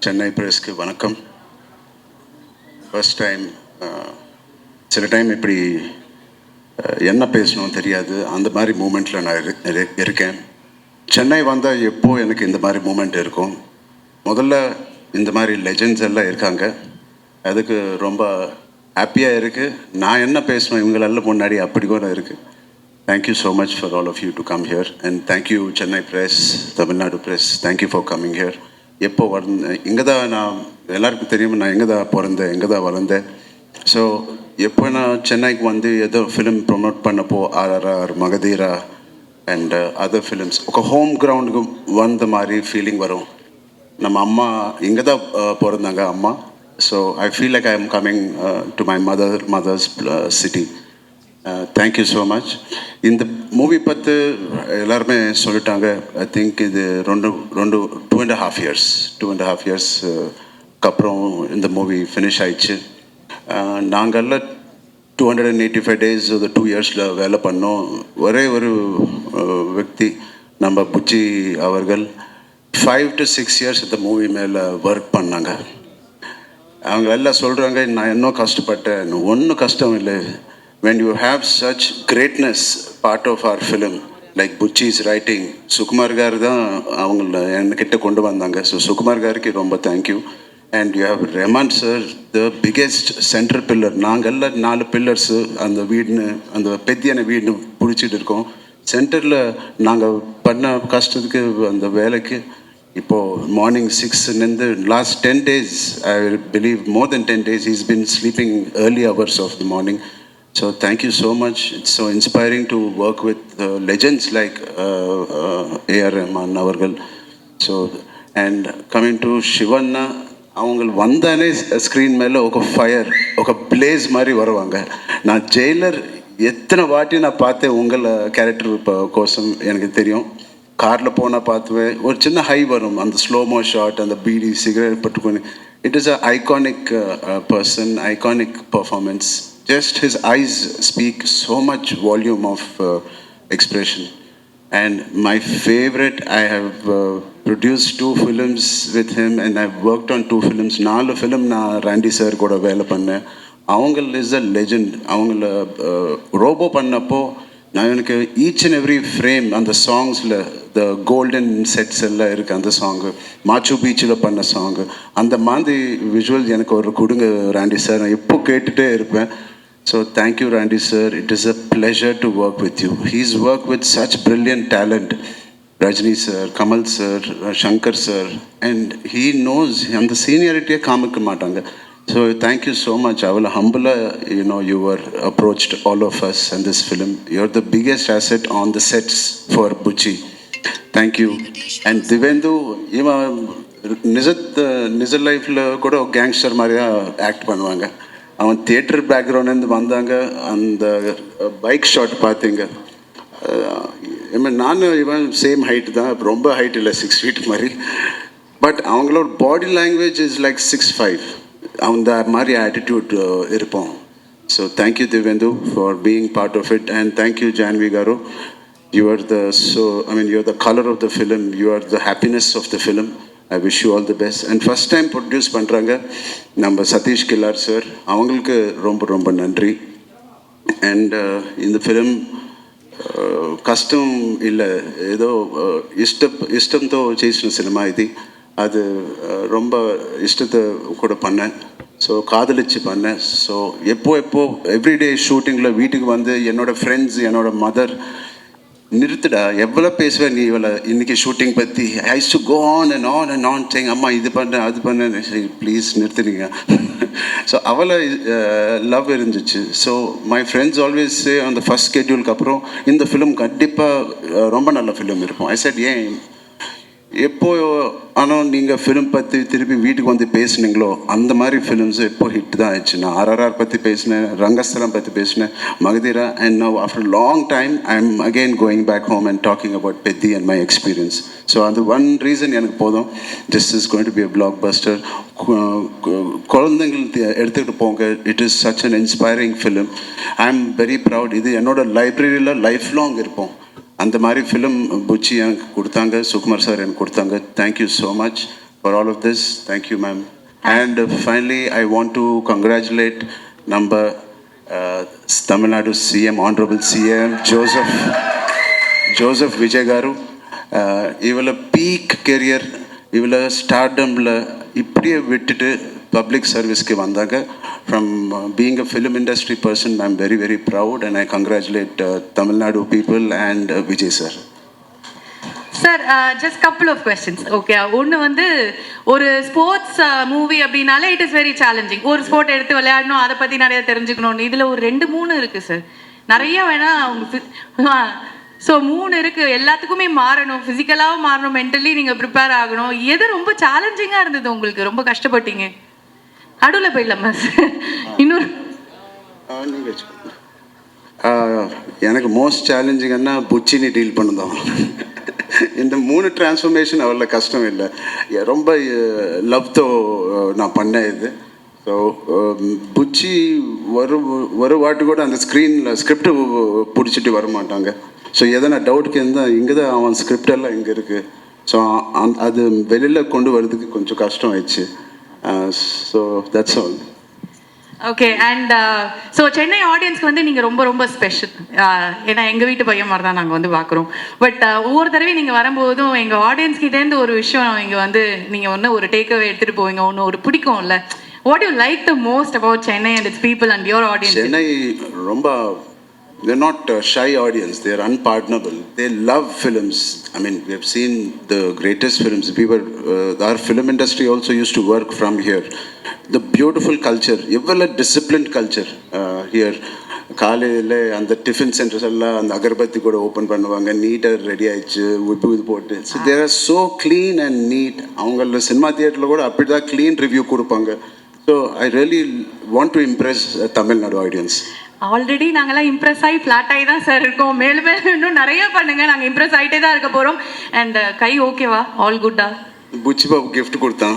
சென்னை பிரஸ்க்கு வணக்கம். First time சில time இப்படி என்ன பேசணும் தெரியாது, அந்த மாதிரி மூமெண்ட்டில் நான் இருக்கேன். சென்னை வந்தால் எப்போ எனக்கு இந்த மாதிரி மூமெண்ட் இருக்கும். முதல்ல இந்த மாதிரி லெஜெண்ட்ஸ் எல்லாம் இருக்காங்க, அதுக்கு ரொம்ப ஹாப்பியாக இருக்குது. நான் என்ன பேசணும் இவங்களெல்லாம் முன்னாடி அப்படி கூட இருக்குது. Thank you so much for all of you to come here and thank you Chennai press, Tamil Nadu press, thank you for coming here. எப்போ வந்தேன் இங்கே தான், நான் எல்லாருக்கும் தெரியும் நான் எங்கே தான் பிறந்தேன், எங்கே தான் வளர்ந்தேன். ஸோ எப்போ நான் சென்னைக்கு வந்து ஏதோ ஃபிலிம் ப்ரொமோட் பண்ணப்போ RRR, Magadheera and other films ఒక ஹோம் கிரவுண்டுக்கு வந்த மாதிரி ஃபீலிங் வரும். நம்ம அம்மா இங்கே தான் பிறந்தாங்க அம்மா. So I feel like I am coming to my mother's city. Thank you so much. இந்த மூவி பற்றி எல்லாருமே சொல்லிட்டாங்க. ஐ திங்க் இது ரெண்டு 2.5 இயர்ஸ்க்கு அப்புறம் இந்த மூவி ஃபினிஷ் ஆயிடுச்சு. நாங்கள்லாம் 285 days 2 இயர்ஸில் வேலை பண்ணோம். ஒரே ஒரு వ్యక్తి நம்ம புச்சி அவர்கள் 5 to 6 years இந்த மூவி மேலே ஒர்க் பண்ணாங்க. அவங்க எல்லாம் சொல்கிறாங்க நான் இன்னும் கஷ்டப்பட்டேன். ஒன்றும் கஷ்டம் இல்லை. When you have such greatness part of our film, like Buchi's writing, Sukumar car தான் அவங்கள என்கிட்ட கொண்டு வந்தாங்க. ஸோ சுகுமார் காருக்கு ரொம்ப thank you. And you have Rehman sir, the biggest central pillar. நாங்கள்லாம் 4 பில்லர்ஸு அந்த வீடுன்னு, அந்த பெத்தியான வீடுன்னு பிடிச்சிட்டு இருக்கோம். சென்டரில் நாங்கள் பண்ண கஷ்டத்துக்கு அந்த வேலைக்கு இப்போது morning 6 last 10 days, I believe more then 10 days he's been sleeping early hours of the morning. So thank you so much. It's so inspiring to work with legends like A.R. Rahman avargal. So and coming to Shivanna, அவங்கள் வந்தானே screen மேலே ஒரு fire, ஒரு place மாதிரி வருவாங்க. நான் Jailer எத்தனை வாட்டி நான் பார்த்தேன் உங்களை கேரக்டர் கோசம் எனக்கு தெரியும். காரில் போனால் பார்த்துவேன், ஒரு சின்ன ஹை வரும், அந்த ஸ்லோமோ ஷாட், அந்த பீடி சிகரெட் பட்டுக்கொண்டு. It is an iconic person, iconic performance. Just his eyes speak so much volume of expression. And my favorite, I have produced 2 films with him and I've worked on 2 films. 4 film na Randy sir கூட வேலை பண்ணேன். அவங்கள் is a legend. அவங்கள robot பண்ணப்போ நான் எனக்கு each and every frame அந்த சாங்ஸில் the golden sets எல்லாம் இருக்குது. அந்த சாங்கு மாச்சு பீச்சில் பண்ண சாங்கு, அந்த மாதிரி விஷுவல் எனக்கு ஒரு கொடுங்க ராண்டி சார், நான் எப்போ கேட்டுகிட்டே இருப்பேன். So thank you Randy sir, it is a pleasure to work with you. He's worked with such brilliant talent, Rajni sir, Kamal sir, Shankar sir, and he knows and the seniority kaamikka maatanga. So thank you so much. I will humble, you were approached all of us in this film. You're the biggest asset on the sets for Buchi. Thank you. And Divendu, நிஜ லைஃப்பில் கூட gangster மாதிரியா act பண்ணுவாங்க. அவன் theatre பேக்ரவுண்ட்லேருந்து வந்தாங்க. அந்த bike shot பார்த்தீங்க. நானும் இவன் சேம் ஹைட்டு தான், ரொம்ப ஹைட் இல்லை, 6 feet மாதிரி. பட் அவங்களோட பாடி லாங்குவேஜ் இஸ் லைக் 6'5". அந்த மாதிரி ஆட்டிடியூட் இருப்போம். So thank you Divendu for being part of it. And thank you Janhvi garu. You are you are the colour of the film, you are the happiness of the film. I wish you all the best. And first time produce பண்ணுறாங்க நம்ம Satish கில்லார் sir, அவங்களுக்கு ரொம்ப ரொம்ப நன்றி. And இந்த film కష్టం ಇಲ್ಲ, ఏదో ఇష్టంతో చేసిన సినిమా ఇది. அது ரொம்ப இஷ்டத்தை கூட பண்ணேன். ஸோ காதலிச்சு பண்ணேன். ஸோ எப்போ எவ்ரிடே ஷூட்டிங்கில் வீட்டுக்கு வந்து என்னோடய ஃப்ரெண்ட்ஸ், என்னோடய மதர், நிறுத்துடா எவ்வளோ பேசுவேன் நீ இவளை இன்றைக்கி ஷூட்டிங் பற்றி, I use to go on and on saying அம்மா இது பண்ணேன் அது பண்ணேன், சரி ப்ளீஸ் நிறுத்துறீங்க. ஸோ அவளை லவ் இருந்துச்சு. So my friends always say அந்த ஃபஸ்ட் ஸ்கெட்யூலுக்கு அப்புறம் இந்த ஃபிலிம் கண்டிப்பாக ரொம்ப நல்ல ஃபிலிம் இருக்கும். ஐ செட் ஏன் எப்போ ஆனால் நீங்கள் ஃபிலிம் பற்றி திருப்பி வீட்டுக்கு வந்து பேசுனீங்களோ அந்த மாதிரி ஃபிலிம்ஸு எப்போ ஹிட் தான் ஆயிடுச்சு. நான் RRR பற்றி பேசினேன், ரங்கஸ்தலம் பற்றி பேசினேன், Magadheera. And now after long time I am again going back home and talking about Peddi and my experience. So அந்த ஒன் ரீசன் எனக்கு போதும். This is going to be a blockbuster. குழந்தைங்கள் எடுத்துக்கிட்டு போங்க. It is such an inspiring film. I am very proud. இது என்னோட லைப்ரரியில் life long இருப்போம். அந்த மாதிரி ஃபிலிம் புச்சி எனக்கு கொடுத்தாங்க, சுகுமார் சார் எனக்கு கொடுத்தாங்க. Thank you so much. for all of this. Thank you, ma'am. And finally, I want to congratulate number Tamil Nadu CM, Honorable CM Joseph Vijay Garu. இவளை பீக் கெரியர், இவளை ஸ்டார்டமில் இப்படியே விட்டுட்டு பப்ளிக் சர்வீஸ்க்கு வந்தாங்க. From being a film industry person, I am very very proud and I congratulate Tamil Nadu people and Vijay sir. Sir, just couple of questions. Okay, ஒன்று வந்து ஒரு ஸ்போர்ட்ஸ் மூவி அப்படின்னாலே இட் இஸ் வெரி சேலஞ்சிங். ஒரு ஸ்போர்ட் எடுத்து விளையாடணும், அதை பற்றி நிறைய தெரிஞ்சுக்கணும். இதில் ஒரு 2-3 இருக்குது சார். நிறைய வேணா அவங்க ஸோ 3 இருக்குது. எல்லாத்துக்குமே மாறணும், ஃபிசிக்கலாகவும் மாறணும், மென்டலி நீங்கள் ப்ரிப்பேர் ஆகணும். எது ரொம்ப சேலஞ்சிங்காக இருந்தது உங்களுக்கு? ரொம்ப கஷ்டப்பட்டீங்க? நடுவில் போயிடலாமா சார்? இன்னொரு எனக்கு மோஸ்ட் சேலஞ்சிங்கன்னா புச்சினி டீல் பண்ணுதான். இந்த 3 டிரான்ஸ்ஃபர்மேஷன் அவ்வளோ கஷ்டம் இல்லை. ரொம்ப லவ்தோ நான் பண்ணேன் இது. ஸோ புச்சி ஒரு வாட்டு கூட அந்த ஸ்கிரிப்டு பிடிச்சிட்டு வர மாட்டாங்க. ஸோ எதனா டவுட்டுக்கு இருந்தால் இங்கே தான் அவன் ஸ்கிரிப்ட் எல்லாம் இங்கே இருக்குது. ஸோ அது வெளியில் கொண்டு வரதுக்கு கொஞ்சம் கஷ்டம் ஆயிடுச்சு. So that's all. Okay. And so Chennai ஆடியன்ஸ்க்கு வந்து நீங்கள் ரொம்ப ரொம்ப ஸ்பெஷல். ஏன்னா எங்கள் வீட்டு பையன் மாதிரி தான் நாங்கள் வந்து பார்க்குறோம். பட் ஒவ்வொரு தடவையும் நீங்கள் வரும்போதும் எங்கள் ஆடியன்ஸ்கிட்டேருந்து ஒரு விஷயம் இங்கே வந்து நீங்கள் ஒன்று ஒரு டேக்அவே எடுத்துகிட்டு போவீங்க, ஒன்று ஒரு பிடிக்கும்ல. What you like the most about Chennai and its people and your audience? Chennai ரொம்ப, they're not shy audience, they're unpardonable, they love films. I mean, we have seen the greatest films. Our film industry also used to work from here. The beautiful culture, எவ்வளோ disciplined culture here. காலையில் அந்த tiffin centres எல்லாம் அந்த அகர்பத்தி கூட open பண்ணுவாங்க, நீட்டாக ready ஆயிடுச்சு, உப்பு இது போட்டு. So there are so clean and neat. அவங்கள சினிமா தியேட்டரில் கூட அப்படி தான் க்ளீன் ரிவ்யூ கொடுப்பாங்க. So I really want to impress Tamil Nadu audience. Already நாங்கள்லாம் இம்ப்ரெஸ் ஆகி ஃப்ளாட் ஆகி தான் சார் இருக்கோம். மேலும் மேலும் இன்னும் நிறைய பண்ணுங்க, நாங்கள் இம்ப்ரெஸ் ஆகிட்டே தான் இருக்க போகிறோம். அண்ட் கை ஓகேவா? ஆல் குட்டா? புச்சி பாபு கிஃப்ட் கொடுத்தான்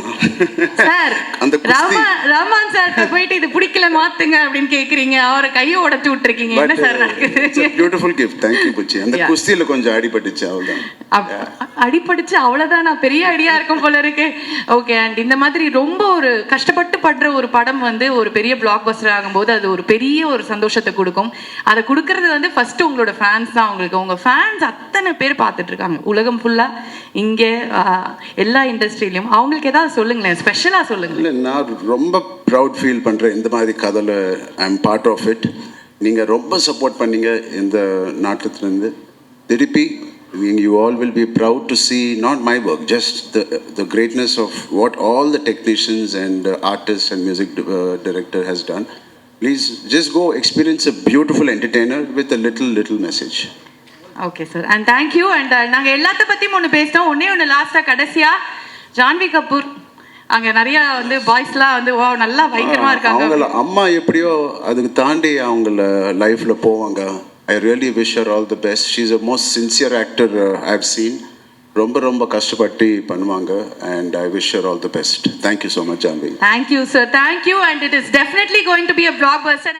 சார். அந்த ரஹ்மான் சார் போயிட்டு இது பிடிக்கல மாத்துங்க அப்படின்னு கேக்குறீங்க, அவரை கையை உடைச்சு விட்டுருக்கீங்க. என்ன சார் நடக்குது? Beautiful gift. Thank you Buchi. அந்த குஸ்தியில கொஞ்சம் அடிபட்டுச்சு, அவ்வளவுதான். அடிபட்டுச்சு அவ்வளவுதான். நான் பெரிய ஐடியா இருக்கும் போல இருக்கு. ஓகே. அண்ட் இந்த மாதிரி ரொம்ப ஒரு கஷ்டப்பட்டு படுற ஒரு படம் வந்து ஒரு பெரிய பிளாக் பஸ்டர் ஆகும்போது அது ஒரு பெரிய ஒரு சந்தோஷத்தை கொடுக்கும். அதை கொடுக்கறது வந்து ஃபர்ஸ்ட் உங்களோட ஃபேன்ஸ் தான். உங்க ஃபேன்ஸ் அத்தனை பேர் பார்த்துட்டு இருக்காங்க உலகம் ஃபுல்லா, இங்கே எல்லா இண்டஸ்ட்ரியிலும். அவங்களுக்கு ஏதாவது சொல்லுங்களேன், ஸ்பெஷலாக சொல்லுங்க. இல்லை, நான் ரொம்ப ப்ரவுட் ஃபீல் பண்ணுறேன் இந்த மாதிரி கதையில். I am part of it. நீங்கள் ரொம்ப சப்போர்ட் பண்ணீங்க இந்த நாட்டத்துலேருந்து. திருப்பி you all will be proud to see not my work, just the greatness of what all the technicians and artists and music director has done. Please just go experience a beautiful entertainer with a little message. Okay sir, and thank you. And நாங்கள் எல்லாத்த பற்றியும் ஒன்று பேசிட்டோம். ஒன்று லாஸ்ட்டாக கடைசியாக ஜான்வி கபூர், அங்கே நிறைய வந்து பாய்ஸ்லாம் வந்து வா நல்லா பயங்கரமாக இருக்காங்க. அவங்கள அம்மா எப்படியோ அதுக்கு தாண்டி அவங்கள லைஃப்பில் போவாங்க. I really wish her all the best. She's the most sincere actor I've seen. ரொம்ப கஷ்டப்பட்டு பண்ணுவாங்க. And I wish her all the best. Thank you so much, Janvi. Thank you, sir. Thank you. And it is definitely going to be a blockbuster.